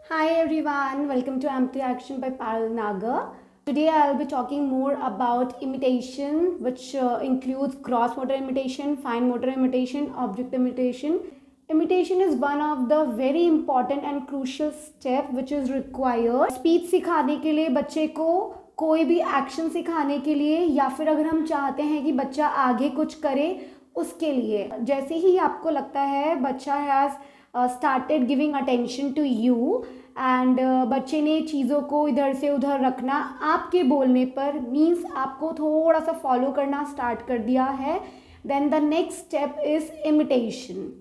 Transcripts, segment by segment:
Hi everyone, welcome to Empty Action by Parul Nagar. Today I'll be talking more about imitation, which includes gross motor imitation, fine motor imitation, object imitation. Imitation is one of the very important and crucial step which is required. Speech सिखाने के लिए बच्चे को कोई भी action सिखाने के लिए या फिर अगर हम चाहते हैं कि बच्चा आगे कुछ करे उसके लिए जैसे ही आपको लगता है बच्चा has started giving attention to you and बच्चे ने चीज़ों को इधर से उधर रखना आपके बोलने पर मीन्स आपको थोड़ा सा फॉलो करना स्टार्ट कर दिया है, then the next step is imitation.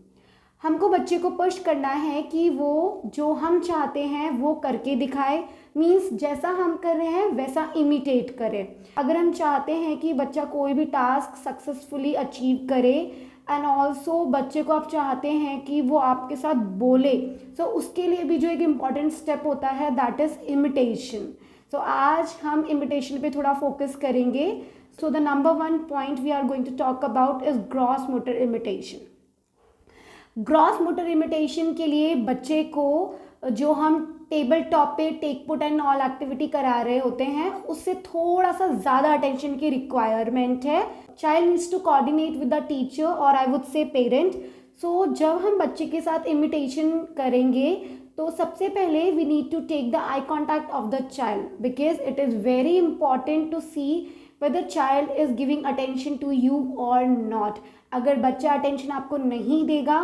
हमको बच्चे को पुश करना है कि वो जो हम चाहते हैं वो करके दिखाए, मीन्स जैसा हम कर रहे हैं वैसा इमिटेट करे. अगर हम चाहते हैं कि बच्चा कोई भी टास्क सक्सेसफुली अचीव करे एंड ऑल्सो बच्चे को आप चाहते हैं कि वो आपके साथ बोले, सो उसके लिए भी जो एक इम्पॉर्टेंट स्टेप होता है दैट इज़ इमिटेशन. सो आज हम इमिटेशन पे थोड़ा फोकस करेंगे. So the number one point we are going to talk about is gross motor imitation. Gross motor imitation के लिए बच्चे को जो हम टेबल टॉप पे take put and all activity करा रहे होते हैं उससे थोड़ा सा ज़्यादा अटेंशन की रिक्वायरमेंट है. Child needs to coordinate with the teacher और आई वुड से पेरेंट. सो जब हम बच्चे के साथ इमिटेशन करेंगे तो सबसे पहले we need to take the eye contact of the child because it is very important to see whether child is giving attention to you or not. अगर बच्चा अटेंशन आपको नहीं देगा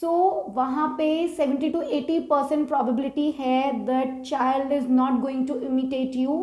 सो वहाँ पे 70 to 80% प्रोबेबिलिटी है that child is not going to imitate you.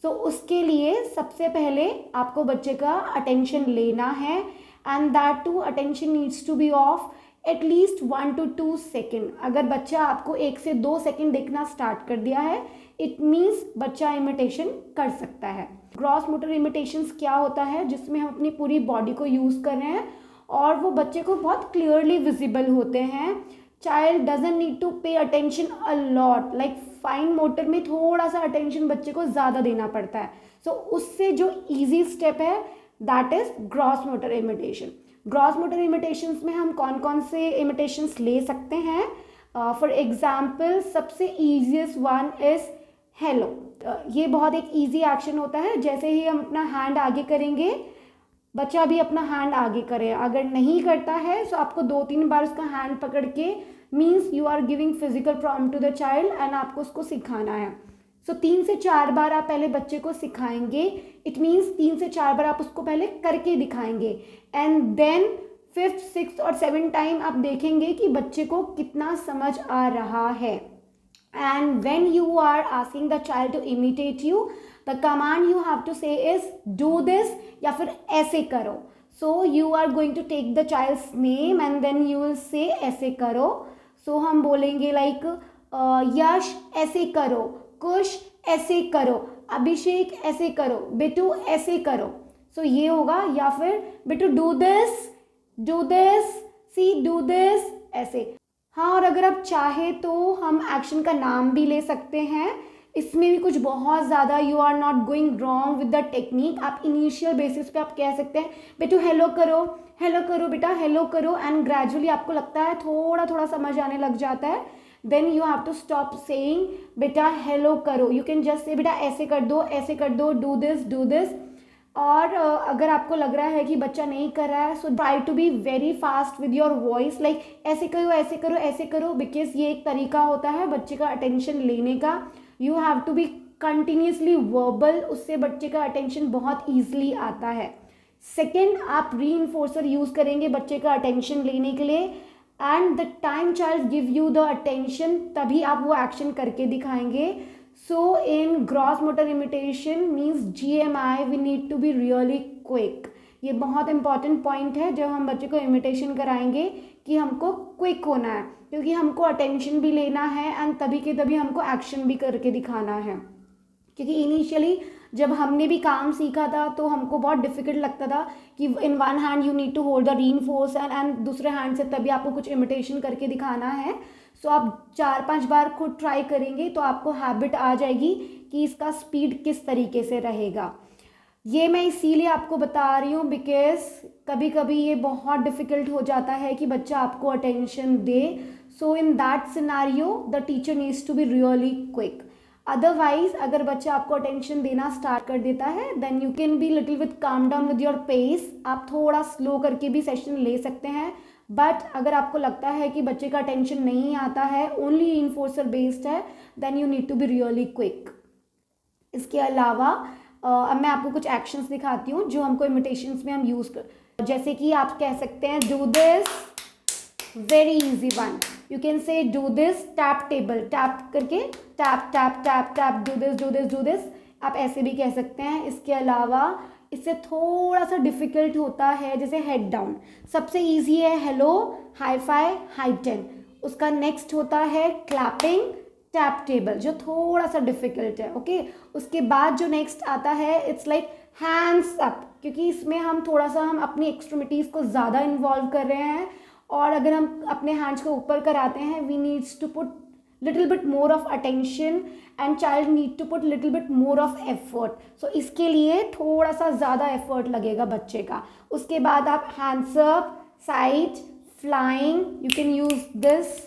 So उसके लिए सबसे पहले आपको बच्चे का अटेंशन लेना है and that too attention needs to be of at least 1 to 2 second. अगर बच्चा आपको 1 से 2 सेकेंड देखना स्टार्ट कर दिया है इट मीन्स बच्चा इमिटेशन कर सकता है. ग्रॉस मोटर इमिटेशंस क्या होता है जिसमें हम अपनी पूरी बॉडी को यूज़ कर रहे हैं और वो बच्चे को बहुत क्लियरली विजिबल होते हैं. Child doesn't need to pay attention a lot, like fine motor में थोड़ा सा अटेंशन बच्चे को ज़्यादा देना पड़ता है. सो उससे जो ईजी स्टेप है that is gross motor imitation. Gross motor imitations में हम कौन कौन से इमिटेशंस ले सकते हैं. फॉर एग्जाम्पल सबसे ईजीएस्ट वन इज़ हेलो. ये बहुत एक इजी एक्शन होता है. जैसे ही हम अपना हैंड आगे करेंगे बच्चा भी अपना हैंड आगे करे. अगर नहीं करता है तो आपको 2-3 बार उसका हैंड पकड़ के means you are giving physical prompt to the child and आपको उसको सिखाना है. सो 3 से 4 बार आप पहले बच्चे को सिखाएंगे. इट मीन्स 3 से 4 बार आप उसको पहले करके दिखाएंगे एंड देन 5th 6th और 7th टाइम आप देखेंगे कि बच्चे को कितना समझ आ रहा है. And when you are asking the child to imitate you, the command you have to say is do this या फिर ऐसे करो. So you are going to take the child's name and then you will say ऐसे करो. So हम बोलेंगे like यश ऐसे करो, कुश ऐसे करो, अभिषेक ऐसे करो, बिटू ऐसे करो. So ये होगा. या फिर Bittu do this, see do this ऐसे. हाँ, और अगर आप चाहे तो हम एक्शन का नाम भी ले सकते हैं. इसमें भी कुछ बहुत ज़्यादा you are not going wrong with the technique. आप इनिशियल बेसिस पे आप कह सकते हैं बेटू हेलो करो बेटा हेलो करो एंड ग्रेजुअली आपको लगता है थोड़ा थोड़ा समझ आने लग जाता है. Then you have to stop saying बेटा हेलो करो. यू कैन जस्ट से बेटा ऐसे कर दो डू दिस. और अगर आपको लग रहा है कि बच्चा नहीं कर रहा है so try to be very fast with your voice like ऐसे करो बिकॉज ये एक तरीका होता है बच्चे का अटेंशन लेने का. You have to be continuously verbal, उससे बच्चे का अटेंशन बहुत ईजिली आता है. सेकेंड, आप रीइंफोर्सर यूज़ करेंगे बच्चे का अटेंशन लेने के लिए and the time child give you the attention तभी आप वो एक्शन करके दिखाएंगे. So in gross motor imitation means GMI we need to be really quick. ये बहुत इंपॉर्टेंट पॉइंट है जब हम बच्चे को इमिटेशन कराएंगे कि हमको क्विक होना है क्योंकि हमको अटेंशन भी लेना है एंड तभी के तभी हमको एक्शन भी करके दिखाना है. क्योंकि इनिशियली जब हमने भी काम सीखा था तो हमको बहुत डिफिकल्ट लगता था कि in one hand you need to hold the reinforce and दूसरे हैंड से तभी आपको कुछ इमिटेशन करके दिखाना है. सो आप 4-5 बार खुद ट्राई करेंगे तो आपको हैबिट आ जाएगी कि इसका स्पीड किस तरीके से रहेगा. ये मैं इसीलिए आपको बता रही हूँ बिकॉज कभी कभी ये बहुत डिफ़िकल्ट हो जाता है कि बच्चा आपको अटेंशन दे. So in that scenario the teacher needs to be really quick. Otherwise अगर बच्चा आपको अटेंशन देना स्टार्ट कर देता है then you can be little with calm down with your pace. आप थोड़ा स्लो करके भी सेशन ले सकते हैं. बट अगर आपको लगता है कि बच्चे का अटेंशन नहीं आता है, ओनली इनफोर्सर बेस्ड है, then you need to be really quick. इसके अलावा अब मैं आपको कुछ एक्शंस दिखाती हूँ जो हमको इमिटेशंस में हम यूज़ कर, जैसे कि आप कह सकते हैं do this, very easy one. You can say do this, tap table, tap करके tap tap tap tap, do this do this do this, आप ऐसे भी कह सकते हैं. इसके अलावा इससे थोड़ा सा डिफिकल्ट होता है जैसे हेड डाउन. सबसे इजी है hello, hi fi, high ten. उसका नेक्स्ट होता है क्लैपिंग, टैप टेबल, जो थोड़ा सा डिफिकल्ट है. ओके उसके बाद जो नेक्स्ट आता है इट्स लाइक हैंड्स अप, क्योंकि इसमें हम थोड़ा सा हम अपनी एक्सट्रीमिटीज़ को ज़्यादा इन्वॉल्व कर रहे हैं. और अगर हम अपने हैंड्स को ऊपर कराते हैं we needs to put little bit more of attention and child need to put little bit more of effort. So इसके लिए थोड़ा सा ज़्यादा एफर्ट लगेगा बच्चे का. उसके बाद आप hands up, side, flying, you can use this.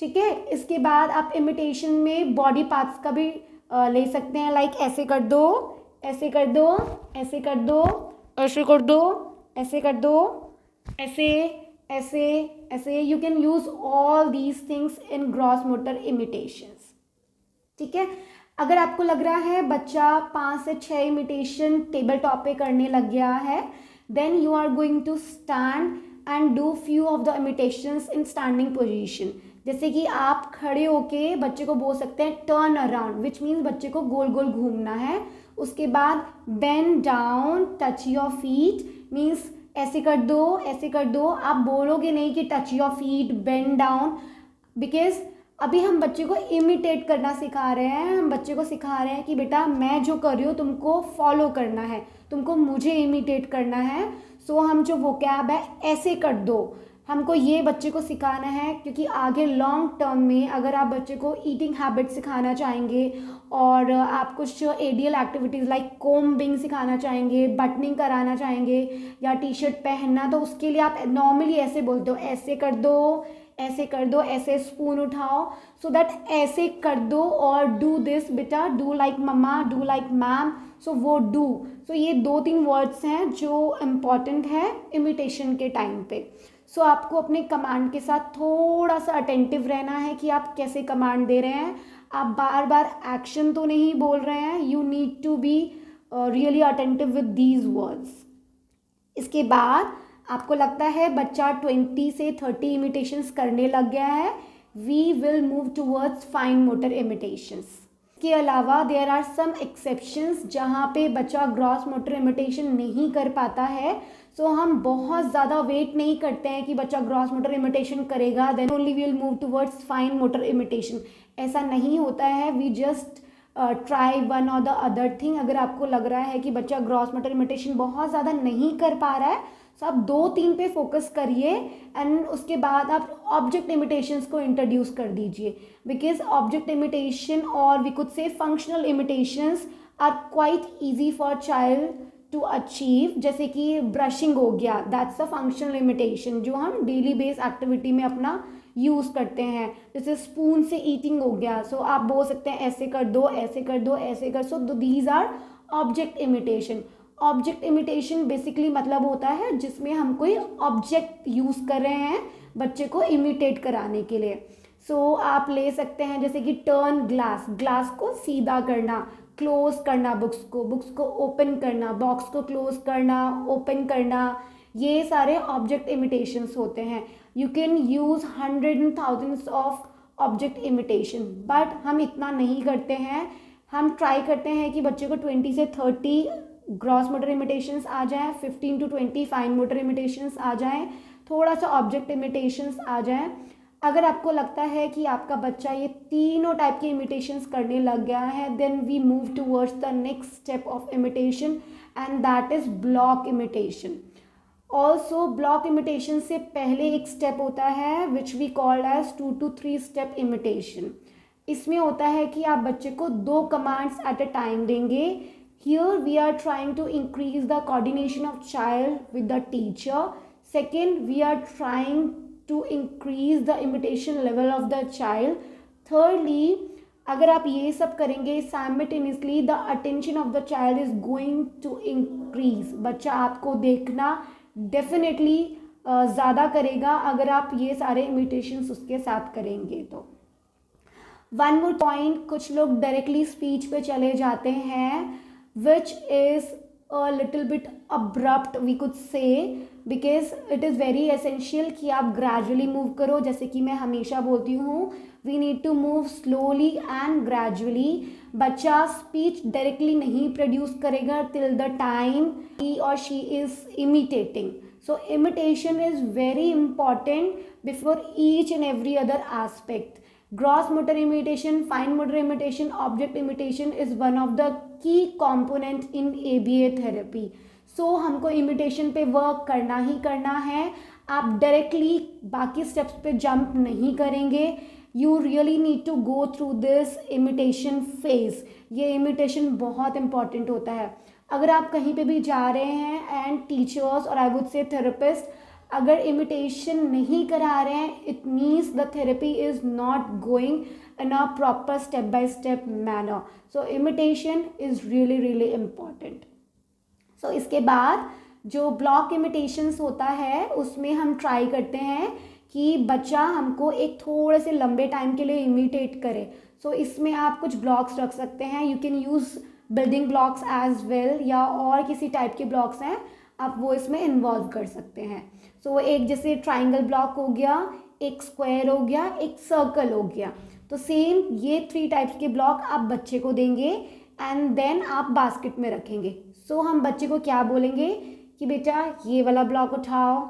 ठीक है. इसके बाद आप इमिटेशन में बॉडी पार्ट्स का भी ले सकते हैं. लाइक ऐसे कर दो, ऐसे कर दो, ऐसे कर दो, ऐसे कर दो, ऐसे कर दो, ऐसे ऐसे ऐसे. You can use all these things in gross motor imitations. ठीक है. अगर आपको लग रहा है बच्चा 5 से 6 इमिटेशन टेबल टॉप पे करने लग गया है then you are going to stand and do few of the imitations in standing position. जैसे कि आप खड़े होके बच्चे को बोल सकते हैं टर्न अराउंड, विच मीन्स बच्चे को गोल गोल घूमना है. उसके बाद bend down, touch your feet, means ऐसे कर दो, ऐसे कर दो. आप बोलोगे नहीं कि touch your feet, bend down, because अभी हम बच्चे को इमिटेट करना सिखा रहे हैं. हम बच्चे को सिखा रहे हैं कि बेटा मैं जो कर रही हूँ तुमको फॉलो करना है, तुमको मुझे इमिटेट करना है. सो हम जो वोकैब है ऐसे कर दो, हमको ये बच्चे को सिखाना है. क्योंकि आगे लॉन्ग टर्म में अगर आप बच्चे को ईटिंग हैबिट सिखाना चाहेंगे और आप कुछ एडियल एक्टिविटीज़ लाइक कोम्बिंग सिखाना चाहेंगे, बटनिंग कराना चाहेंगे या टी शर्ट पहनना, तो उसके लिए आप नॉर्मली ऐसे बोलते हो ऐसे कर दो, ऐसे कर दो, ऐसे स्पून उठाओ. सो दैट ऐसे कर दो और डू दिस बेटा, do like mamma, do like ma'am. So वो डू. सो ये 2-3 वर्ड्स हैं जो इम्पॉर्टेंट है इमिटेशन के टाइम पे. सो आपको अपने कमांड के साथ थोड़ा सा अटेंटिव रहना है कि आप कैसे कमांड दे रहे हैं. आप बार बार एक्शन तो नहीं बोल रहे हैं. You need to be really attentive with these words. इसके बाद आपको लगता है बच्चा 20 से 30 इमिटेशंस करने लग गया है, we will move towards fine motor imitations. के अलावा देयर आर सम एक्सेप्शंस जहाँ पे बच्चा ग्रॉस मोटर इमिटेशन नहीं कर पाता है. सो हम बहुत ज़्यादा वेट नहीं करते हैं कि बच्चा ग्रॉस मोटर इमिटेशन करेगा then only we will move towards fine motor imitation. ऐसा नहीं होता है. We just try one or the other thing. अगर आपको लग रहा है कि बच्चा ग्रॉस मोटर इमिटेशन बहुत ज़्यादा नहीं कर पा रहा है सो आप 2-3 पे फोकस करिए एंड उसके बाद आप ऑब्जेक्ट इमिटेशंस को इंट्रोड्यूस कर दीजिए. बिकॉज ऑब्जेक्ट इमिटेशन और we could say functional imitations are quite easy for child to achieve. जैसे कि ब्रशिंग हो गया, दैट्स अ फंक्शनल इमिटेशन जो हम डेली बेस एक्टिविटी में अपना यूज़ करते हैं. जैसे स्पून से ईटिंग हो गया, सो आप बोल सकते हैं ऐसे कर दो, ऐसे कर दो, ऐसे कर. So these are object imitation. Object imitation basically मतलब होता है जिसमें हम कोई ऑब्जेक्ट यूज़ कर रहे हैं बच्चे को इमिटेट कराने के लिए. सो आप ले सकते हैं जैसे कि टर्न ग्लास, ग्लास को सीधा करना, क्लोज करना बुक्स को ओपन करना, बॉक्स को क्लोज करना, ओपन करना. ये सारे ऑब्जेक्ट इमिटेशंस होते हैं. You can use 100 and thousands of object imitation but हम इतना नहीं करते हैं. हम ट्राई करते हैं कि बच्चे को 20 से 30 ग्रॉस मोटर इमिटेशंस आ जाएं, 15 to 20 फाइन मोटर इमिटेशंस आ जाएं, थोड़ा सा ऑब्जेक्ट इमिटेशंस आ जाएं. अगर आपको लगता है कि आपका बच्चा ये तीनों टाइप के इमिटेशंस करने लग गया है then we move towards the next step of imitation and that is block imitation. Also block imitation से पहले एक स्टेप होता है which we called as 2 to 3 step imitation. इसमें होता है कि आप बच्चे को 2 कमांड्स एट अ टाइम देंगे. Here we are trying to increase the coordination of child with the teacher. Second, we are trying to increase the imitation level of the child. Thirdly, अगर आप ये सब करेंगे simultaneously the attention of the child is going to increase. बच्चा आपको देखना definitely ज़्यादा करेगा अगर आप ये सारे इमिटेशंस उसके साथ करेंगे. तो वन मोर पॉइंट, कुछ लोग डायरेक्टली स्पीच पे चले जाते हैं which is a little bit abrupt we could say, because it is very essential कि आप gradually move करो. जैसे कि मैं हमेशा बोलती हूँ, we need to move slowly and gradually. बच्चा speech directly नहीं produce करेगा till the time he or she is imitating. So imitation is very important before each and every other aspect. Gross motor imitation, fine motor imitation, object imitation is one of the key component in ABA therapy. So हमको imitation पे work करना ही करना है. आप directly बाकी steps पे jump नहीं करेंगे. You really need to go through this imitation phase. ये इमिटेशन बहुत इंपॉर्टेंट होता है. अगर आप कहीं पे भी जा रहे हैं एंड टीचर्स और आई वुड से थेरेपिस्ट अगर इमिटेशन नहीं करा रहे हैं, it means the therapy is not going in a proper step by step manner. So imitation is really really important. So इसके बाद जो ब्लॉक इमिटेशंस होता है उसमें हम ट्राई करते हैं कि बच्चा हमको एक थोड़े से लंबे टाइम के लिए इमिटेट करे. सो इसमें आप कुछ ब्लॉक्स रख सकते हैं. You can use building blocks as well, या और किसी टाइप के ब्लॉक्स हैं आप वो इसमें इन्वॉल्व कर सकते हैं. सो एक जैसे ट्राइंगल ब्लॉक हो गया, एक स्क्वायर हो गया, एक सर्कल हो गया. तो सेम ये 3 टाइप्स के ब्लॉक आप बच्चे को देंगे एंड देन आप बास्केट में रखेंगे. सो हम बच्चे को क्या बोलेंगे कि बेटा ये वाला ब्लॉक उठाओ,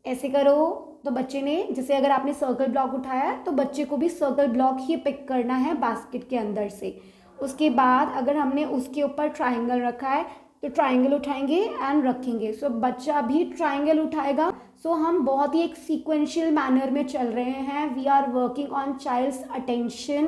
ऐसे करो. तो बच्चे ने, जैसे अगर आपने सर्कल ब्लॉक उठाया तो बच्चे को भी सर्कल ब्लॉक ही पिक करना है बास्केट के अंदर से. उसके बाद अगर हमने उसके ऊपर ट्राइंगल रखा है तो ट्राइंगल उठाएंगे एंड रखेंगे. सो बच्चा भी ट्राइंगल उठाएगा. सो हम बहुत ही एक सीक्वेंशियल मैनर में चल रहे हैं. We are working on child's attention,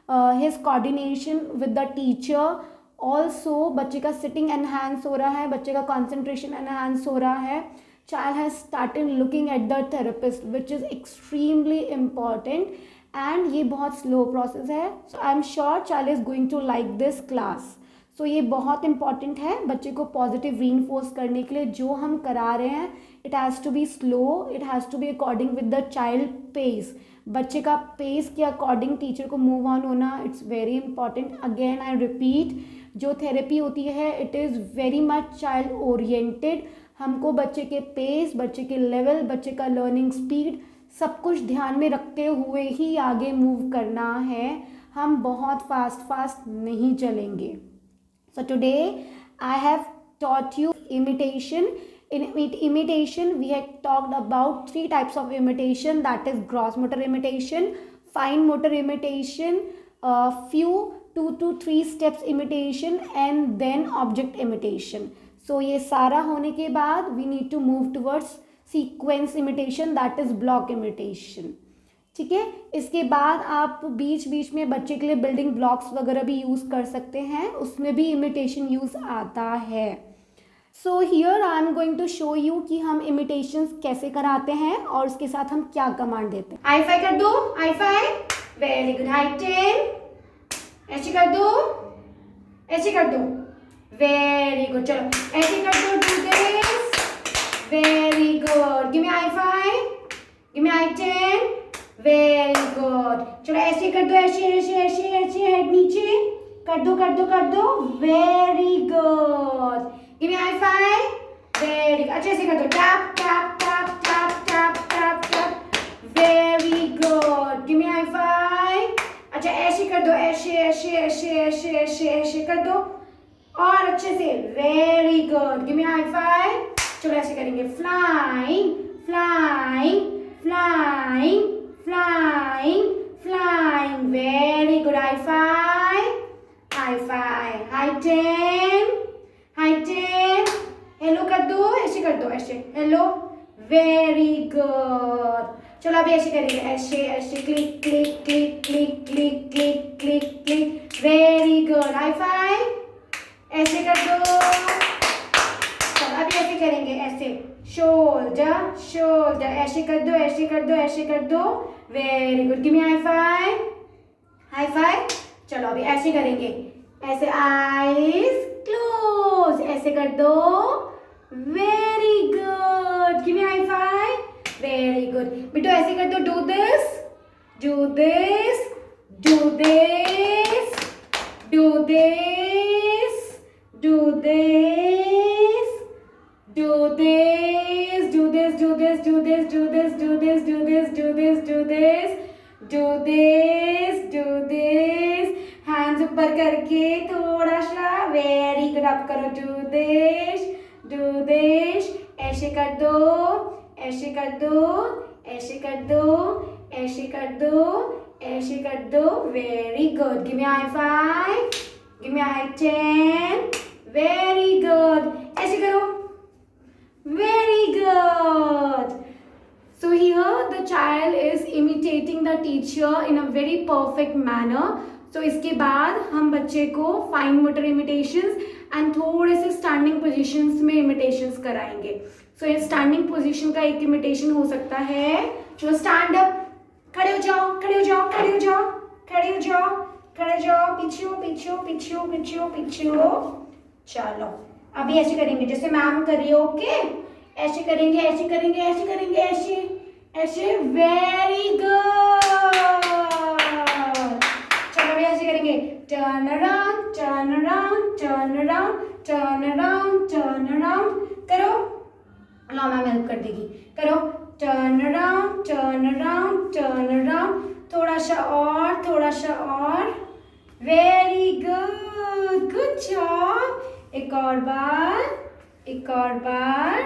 his coordination with the teacher. Also बच्चे का सिटिंग एनहांस हो रहा है, बच्चे का कॉन्सेंट्रेशन एनहांस हो रहा है. Child has started looking at the therapist which is extremely important and ये बहुत स्लो प्रोसेस है. So I am sure child is going to like this class. So ये बहुत इंपॉर्टेंट है बच्चे को पॉजिटिव रीइंफोर्स करने के लिए. जो हम करा रहे हैं it has to be slow, it has to be according with the child pace. बच्चे का पेस के अकॉर्डिंग टीचर को मूव ऑन होना, it's very important. Again I repeat, जो थेरेपी होती है it is very much child oriented. हमको बच्चे के पेस, बच्चे के लेवल, बच्चे का लर्निंग स्पीड सब कुछ ध्यान में रखते हुए ही आगे मूव करना है. हम बहुत फास्ट नहीं चलेंगे. So today I have taught you imitation. In imitation we had talked about 3 types of imitation, that is gross motor imitation, fine motor imitation, few 2 to 3 steps imitation and then object imitation. So ये सारा होने के बाद we need to move towards sequence imitation, that is block imitation. ठीक है. इसके बाद आप बीच बीच में बच्चे के लिए बिल्डिंग ब्लॉक्स वगैरह भी यूज़ कर सकते हैं, उसमें भी इमिटेशन यूज़ आता है. So here I am going to show you कि हम इमिटेशंस कैसे कराते हैं और उसके साथ हम क्या कमांड देते हैं. आई फाई कर दो, आई फाई, वेरी गुड. हाई 10, ऐसे कर दो, ऐसे कर दो, वेरी गुड. चलो ऐसे कर दो, do this, very good. Give me high five, give me high 10, very good. चलो ऐसे कर दो, ऐसे ऐसे ऐसे ऐसे, हेड नीचे कर दो कर दो कर दो, वेरी गुड. गिव मी हाई फाइव, वेरी गुड. अच्छे से कर दो, tap tap tap tap tap tap tap, very good. Give मी हाई फाइव. अच्छा ऐसे कर दो, ऐसे ऐसे ऐसे ऐसे ऐसे ऐसे कर दो और अच्छे से, वेरी गुड. गिव मी हाई फाइव. चलो ऐसे करेंगे, flying flying flying flying flying, very good. High five, high five. High 10, high 10. Hello कर दो, ऐसे कर दो, ऐसे हेलो, वेरी गुड. चलो अभी ऐसे करेंगे, ऐसे ऐसे, click click click click click click click click, very good. High five, ऐसे कर दो। चलो अभी ऐसे करेंगे, ऐसे शोल्डर शोल्डर, ऐसे कर दो ऐसे कर दो ऐसे कर दो। वेरी गुड, गिव मी हाई फाइव, हाई फाइव। चलो अभी ऐसे करेंगे, ऐसे आईज क्लोज, ऐसे कर दो। वेरी गुड, गिव मी हाई फाइव, वेरी गुड। बेटो ऐसे कर दो, do this do this do this do this do this do this, do this, do this, do this, do this, do this, do this, do this, do this, do this, do this. Hands ऊपर करके थोड़ा सा, very good, आप करो do this, do this, ऐसे कर दो, ऐसे कर दो, ऐसे कर दो, ऐसे कर दो, ऐसे कर दो, very good. Give me high five, give me high 10, very good. ऐसे करो. Very good. So here the child is imitating the teacher in a very perfect manner. So इसके बाद हम बच्चे को फाइन मोटर इमिटेशंस एंड थोड़े से standing positions में इमिटेशंस कराएंगे. So ये स्टैंडिंग पोजीशन का एक इमिटेशन हो सकता है, जो स्टैंड अप, खड़े हो जाओ खड़े हो जाओ खड़े हो जाओ खड़े हो जाओ खड़े हो जाओ, पीछे हो पीछे हो पीछे हो पीछे हो पीछे हो. चलो अभी ऐसे करेंगे जैसे मैम कर रही हो, ओके. ऐसे करेंगे ऐसे करेंगे ऐसे करेंगे ऐसे ऐसे, वेरी गुड. चलो अभी ऐसे करेंगे, turn around turn around turn around turn around turn around. करो, लो मैम हेल्प कर देगी. करो, turn around turn around turn around. थोड़ा सा और, थोड़ा सा और. Very good, good job. एक और बार, एक और बार.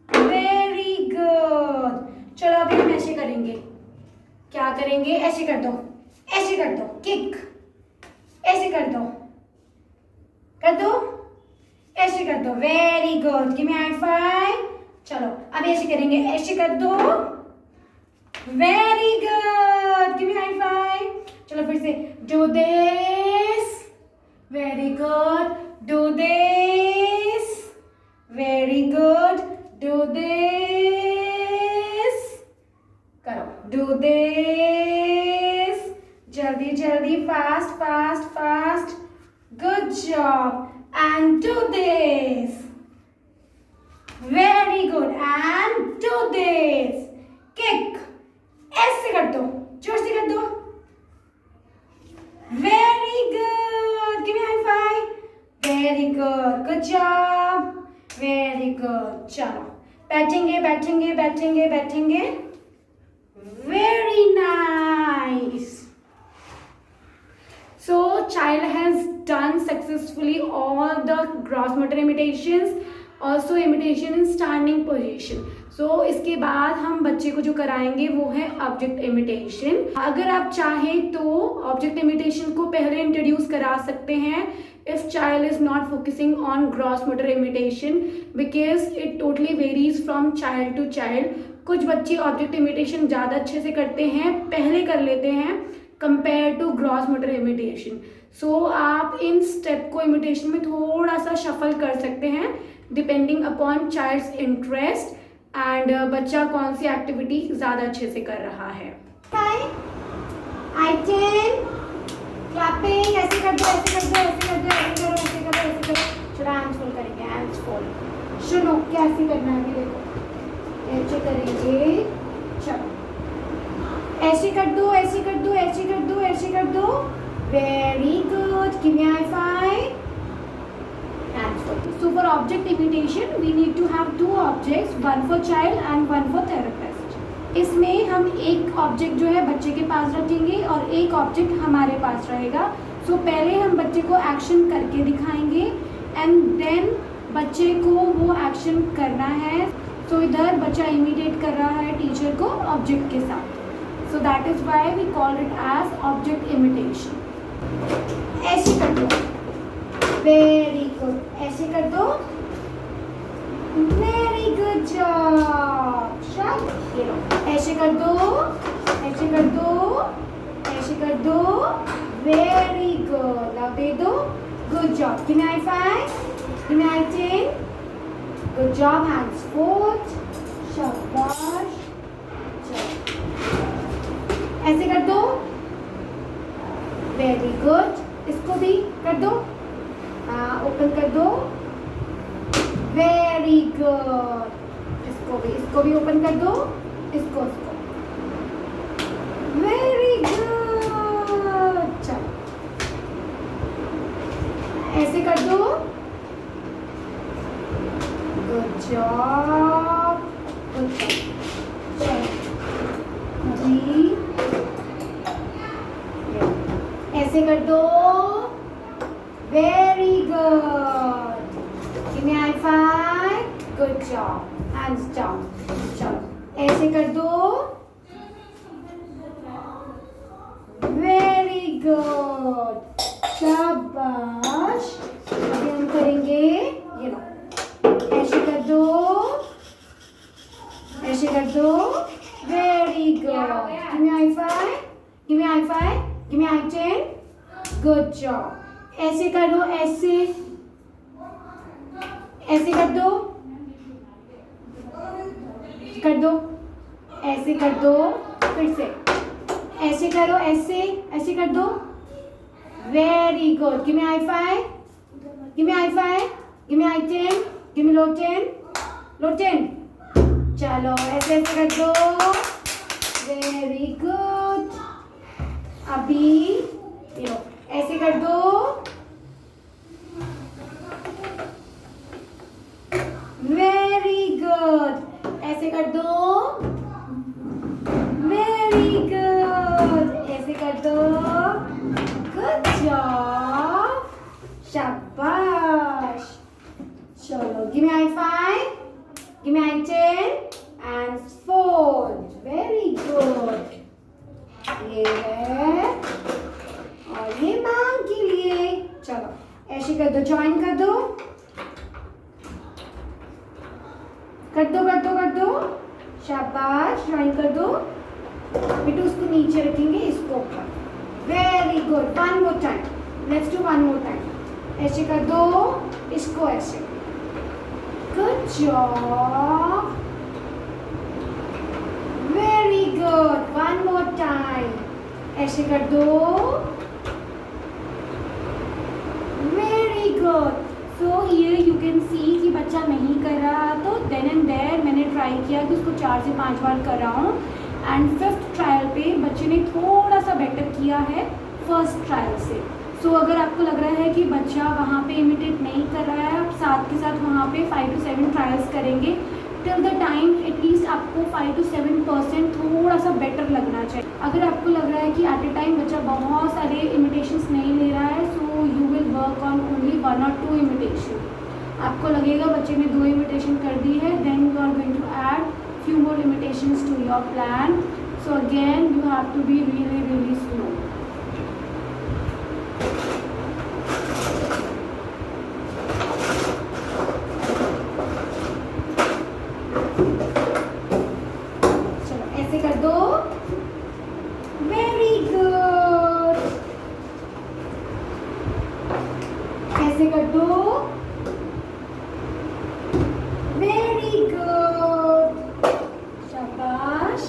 Very good. चलो अभी हम ऐसे करेंगे. क्या करेंगे? ऐसे कर दो, ऐसे कर दो, किक. ऐसे कर दो, कर दो, ऐसे कर दो. वेरी गुड, गिव मी हाई फाइव. चलो अभी ऐसे करेंगे, ऐसे कर दो. वेरी गुड, गिव मी हाई फाइव. चलो फिर से, do this. Very good, do this, very good, do this, करो, do this, जल्दी जल्दी, fast fast fast, good job, and do this, very good, and do this, kick, ऐसे कर दो, जोर से कर दो. Very good, give me high five. Very good, good job. Very good. चलो बैठेंगे बैठेंगे बैठेंगे बैठेंगे. Very nice. So child has done successfully all the gross motor imitations, also imitation in standing position. So इसके बाद हम बच्चे को जो कराएंगे वो है ऑब्जेक्ट इमिटेशन. अगर आप चाहें तो ऑब्जेक्ट इमिटेशन को पहले इंट्रोड्यूस करा सकते हैं if child is not focusing on gross motor imitation, because it totally varies from child to child. कुछ बच्चे ऑब्जेक्ट इमिटेशन ज़्यादा अच्छे से करते हैं, पहले कर लेते हैं compare to gross motor imitation. So आप इन स्टेप को इमिटेशन में थोड़ा सा शफल कर सकते हैं depending upon child's interest and बच्चा कौन सी एक्टिविटी ज़्यादा अच्छे से कर रहा है. I 10 clapping. ऐसे कर दो ऐसे कर दो ऐसे कर दो ऐसे करो ऐसे करो ऐसे करो. चलो हैंड्स फोल्ड करेंगे, हैंड्स फोल्ड. सुनो कैसे करना है, अभी देखो ऐसे करेंगे. चलो ऐसे कर दो ऐसे कर दो ऐसे कर दो ऐसे कर दो. Very good, give me high five. Hands fold. So for object imitation we need to have two objects, one for child and one for therapist. इसमें हम एक ऑब्जेक्ट जो है बच्चे के पास रखेंगे और एक ऑब्जेक्ट हमारे पास रहेगा. सो पहले हम बच्चे को एक्शन करके दिखाएंगे एंड देन बच्चे को वो एक्शन करना है. सो इधर बच्चा इमिटेट कर रहा है टीचर को ऑब्जेक्ट के साथ. So that is why we call it as object imitation. ऐसे कर दो. Very good. ऐसे कर दो. Very good job. ये लो, ऐसे कर दो ऐसे कर दो ऐसे कर दो. Very good. अब दे दो. Good job. Give me high five. Give me high 10. Good job. Hands forward. शाबाश. ऐसे कर दो. Very good. इसको भी कर दो. ओपन कर दो. Very good. इसको भी ओपन कर दो. इसको Very good. चलो ऐसे कर दो. Good job. Good job. जी ऐसे कर दो. Very good. Give me high five. Good job. Hands down. चलो ऐसे कर दो. Very good. शाबाश. अभी हम करेंगे ये लो. ऐसे कर दो. ऐसे कर दो. Very good. Give me high five. Give me high five. Give me high 10. Good job. ऐसे कर दो. ऐसे ऐसे कर दो. कर दो. ऐसे कर दो. फिर से ऐसे करो. ऐसे कर दो. Very good. Give me high five. Give me high five. Give me high 10. Give me low 10. Low 10. चलो ऐसे कर दो. Very good. अभी ये लो ऐसे कर दो. Very good. ऐसे कर दो. Very good. ऐसे कर दो. Good job. शाबाश. चलो give me high five. Give me high 10 and fold. Very good. ये है और ये मांग के लिए. चलो ऐसे कर दो. ज्वाइन कर दो. कर दो. शाबाश. ज्वाइन कर दो. बेटा उसको नीचे रखेंगे. इसको ऊपर. Very good. One more time. Let's do one more time. ऐसे कर दो. इसको ऐसे. Good job. Very good. One more time. ऐसे कर दो. Very good. So here you can see कि बच्चा नहीं कर रहा, तो देन एंड देयर मैंने ट्राई किया कि उसको 4 से 5 बार कराऊं. एंड 5th ट्रायल पे बच्चे ने थोड़ा सा बेटर किया है फर्स्ट ट्रायल से. सो अगर आपको लग रहा है कि बच्चा वहाँ पे इमिटेट नहीं कर रहा है, आप साथ के साथ वहाँ पे 5 to 7 ट्रायल्स करेंगे. टिल द टाइम एटलीस्ट आपको 5 to 7% थोड़ा सा बेटर लगना चाहिए. अगर आपको लग रहा है कि एट ए टाइम बच्चा बहुत सारे इमिटेशंस नहीं ले रहा है, so you will work on only 1 or 2 imitation. आपको लगेगा बच्चे ने 2 इमिटेशन कर दी है, then you are going to add few more imitations to your plan. So again you have to be really slow. चलो ऐसे कर दो. Very good. ऐसे कर दो. Very good. शाबाश.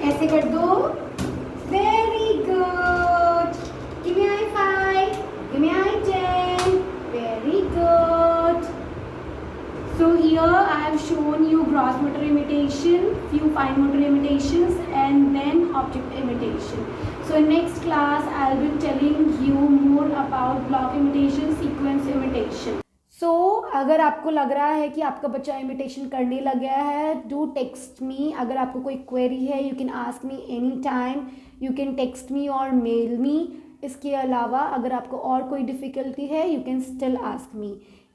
ऐसे कर दो. Very good. Give me high five. Give me high 10. Very good. So here I have shown you gross motor imitation, few fine motor imitations, and then object imitation. So in next class I will be telling you more about block imitation, sequence imitation. So अगर आपको लग रहा है कि आपका बच्चा imitation करने लग गया है, डू टेक्स्ट मी. अगर आपको कोई क्वेरी है, you can ask me any time. You can text me और मेल मी. इसके अलावा अगर आपको और कोई डिफ़िकल्टी है, you can still ask me.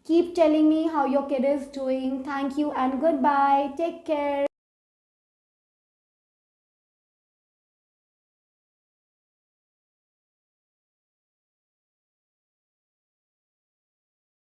Keep telling me how your kid is doing. Thank you and goodbye. Take care.